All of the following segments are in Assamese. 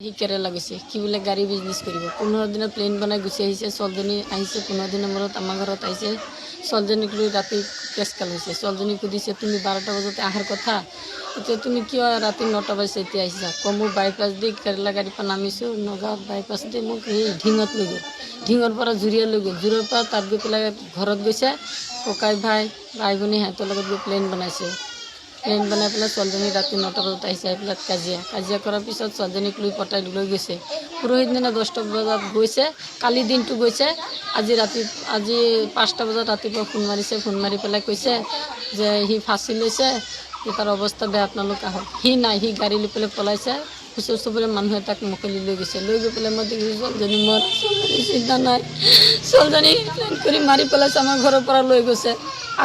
কি কেৰেলা গৈছে কি বোলে গাড়ী বিজনেছ কৰিব 15 দিনত প্লেন বনাই গুচি আহিছে ছোৱালীজনী আহিছে 15 দিনৰ মূৰত আমাৰ ঘৰত আহিছে ছোৱালীজনীক লৈ ৰাতি কেছ কাল হৈছে ছোৱালীজনীক সুধিছে তুমি 12টা বজাতে আহাৰ কথা এতিয়া তুমি কিয় ৰাতি 9টা বজাত এতিয়া আহিছা কমো বাইপাছ দি কেৰেলা গাড়ী পৰা নামিছোঁ নগাঁৱত বাইপাছ দি মোক এই ঢিঙত লৈ গ'ল ঢিঙৰ পৰা জুৰিয়া লৈ গ'ল জুৰিৰ পৰা তাত গৈ পেলাই ঘৰত গৈছে ককাই ভাই ভনী সিহঁতৰ লগত গৈ প্লেন বনাইছে প্লেন বনাই পেলাই ছোৱালীজনী ৰাতি 9টা বজাত আহিছে আহি পেলাই কাজিয়া কৰাৰ পিছত ছোৱালীজনীক লৈ পতাই লৈ গৈছে পৰহি দিনা 10টা বজাত গৈছে কালি দিনটো গৈছে আজি 5টা বজাত ৰাতিপুৱা ফোন মাৰি পেলাই কৈছে যে সি ফাঁচি লৈছে তাৰ অৱস্থা বেয়া আপোনালোক আহক সি নাই সি গাড়ী লৈ পেলাই পলাইছে ওচৰ চুবুৰীয়া মানুহে তাক মুকলি লৈ গৈছে লৈ গৈ পেলাই মই দেখিছোঁ ছোৱালীজনী মোৰ চিন্তা নাই ছোৱালীজনী প্লেন কৰি মাৰি পেলাইছে আমাৰ ঘৰৰ পৰা লৈ গৈছে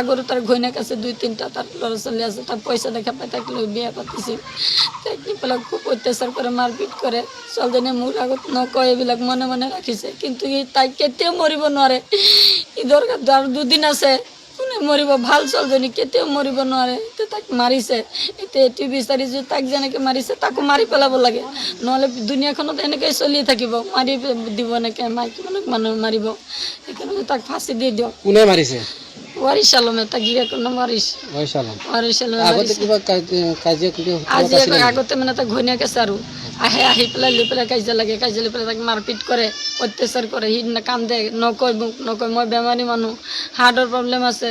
আগৰো তাৰ ঘৈণীয়েক আছে 2-3টা তাৰ ল'ৰা ছোৱালী আছে তাৰ পইচা দেখা পাই তাক লৈ বিয়া পাতিছিল তাক নি পেলাই খুব অত্যাচাৰ কৰে মাৰপিট কৰে ছোৱালীজনীয়ে মোৰ আগত নকয় এইবিলাক মনে মনে ৰাখিছে কিন্তু সি তাইক কেতিয়াও মৰিব নোৱাৰে ই দৰকাৰ আৰু 2 দিন আছে কোনে মৰিব ভাল ছোৱালীজনী কেতিয়াও মৰিব নোৱাৰে এতিয়া তাক মাৰিছে এতিয়া এইটো বিচাৰিছোঁ তাক যেনেকৈ মাৰিছে তাকো মাৰি পেলাব লাগে নহ'লে দুনিয়াখনত এনেকৈ চলি থাকিব মাৰি দিব এনেকৈ মাইকী মানুহ মাৰিব সেইকাৰণে তাক ফাঁচি দি দিয়ক কোনে মাৰিছে वारिस आलम এটা গিৰাকৰ নাম वारिस আলম আগতে কিবা কাজিয়া আগতে মানে তাক ঘৈণীয়েক আছে আৰু আহি পেলাই লৈ পেলাই কাজিয়া লাগে কাজিয়া লৈ পেলাই তাক মাৰপিট কৰে অত্যাচাৰ কৰে সি কান্দে নকয় মোক নকয় মই বেমাৰী মানুহ হাৰ্টৰ প্ৰব্লেম আছে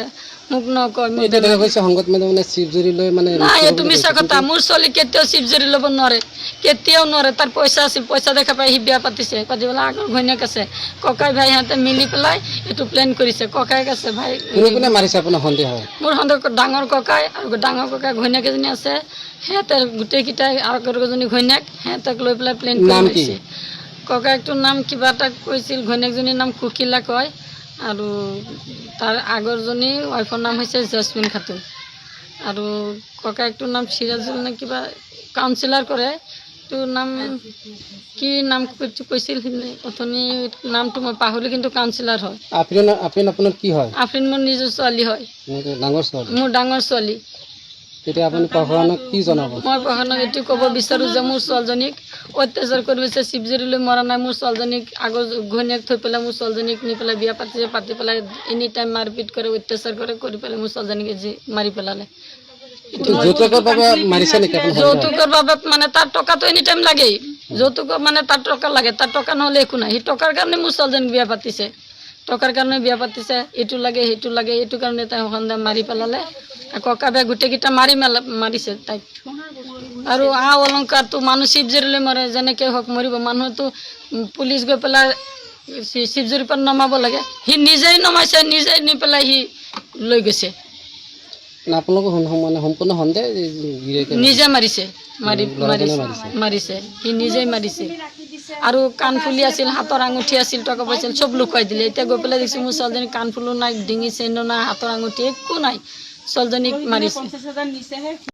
মোক নকয় সংগত মানে শিৱজুৰি লৈ মানে নাই এইটো মিছা কথা মোৰ ছোৱালী কেতিয়াও শিৱজুৰি ল'ব নোৱাৰে কেতিয়াও নোৱাৰে তাৰ পইচা আছিল পইচা দেখা পাই সি বিয়া পাতিছে পাতি পেলাই আগৰ ঘৈণীয়েক আছে ককাই ভাই সিহঁতে মিলি পেলাই এইটো প্লেন কৰিছে ককাইক আছে ভাই কোনে মাৰিছে আপোনাৰ সন্দেহ হয় মোৰ সন্দেহ ডাঙৰ ককাই আৰু ডাঙৰ ককাই ঘৈণীয়েক এজনী আছে সিহঁতে গোটেইকেইটাই আগৰ এজনী ঘৈণীয়েক সিহঁতক লৈ পেলাই প্লেন কৰিছে ককাইকটোৰ নাম কিবা এটা কৈছিল ঘৈণীয়েকজনীৰ নাম কুকিলা কয় আৰু তাৰ আগৰজনী ৱাইফৰ নাম হৈছে জেচমিন খাতুন আৰু ককাইকটোৰ নাম সিৰাজুল নে কিবা কাউন্সিলাৰ কৰে তোৰ নাম কি নাম কৈছিল অথনি নামটো মই পাহৰিলোঁ কিন্তু কাউন্সিলাৰ হয় আফৰিন আপোনাৰ কি হয় আফৰিন মোৰ নিজৰ ছোৱালী হয় মোৰ ডাঙৰ ছোৱালী তেতিয়া আপুনি প্ৰশাসনক কি জনাব মই প্ৰশাসনক এইটো ক'ব বিচাৰোঁ যে মোৰ ছোৱালীজনীক অত্যাচাৰ কৰিছে শিৱজুৰিলৈ মৰা নাই মোৰ ছোৱালীজনীক আগৰ ঘৈণীয়েক থৈ পেলাই মোৰ ছোৱালীজনীক নি পেলাই বিয়া পাতিছে পাতি পেলাই এনি টাইম মাৰপিট কৰে অত্যাচাৰ কৰে কৰি পেলাই মোৰ ছোৱালীজনীক যি মাৰি পেলালে যৌতুকৰ বাবে মানে তাৰ টকাটো এনি টাইম লাগেই যৌতুকৰ মানে তাৰ টকা লাগে তাৰ টকা নহ'লে একো নাই সি টকাৰ কাৰণে মোৰ ছোৱালীজনীক বিয়া পাতিছে টকাৰ কাৰণে বিয়া পাতিছে এইটো লাগে সেইটো লাগে এইটো কাৰণে তাই সন্দেহ মাৰি পেলালে ককা ভাই গোটেইকেইটা মাৰিছে তাইক আৰু অলংকাৰটো মানুহ শিৱজুৰিলৈ মৰে যেনেকৈ হওক মৰিব মানুহটো পুলিচ গৈ পেলাই শিৱজুৰিৰ পৰা নমাব লাগে সি নিজেই নমাইছে নিজেই নি পেলাই সি লৈ গৈছে আপোনালোকৰ মানে সম্পূৰ্ণ সন্দেহ নিজে মাৰিছে মাৰিছে সি নিজেই মাৰিছে আৰু কাণফুলি আছিল হাতৰ আঙুঠি আছিল টকা পইচা চব লুকুৱাই দিলে এতিয়া গৈ পেলাই দেখিছোঁ মোৰ ছোৱালীজনী কাণফুলো নাই ডিঙি চেইনো নাই হাতৰ আঙুঠি একো নাই ছোৱালীজনীক মাৰিছে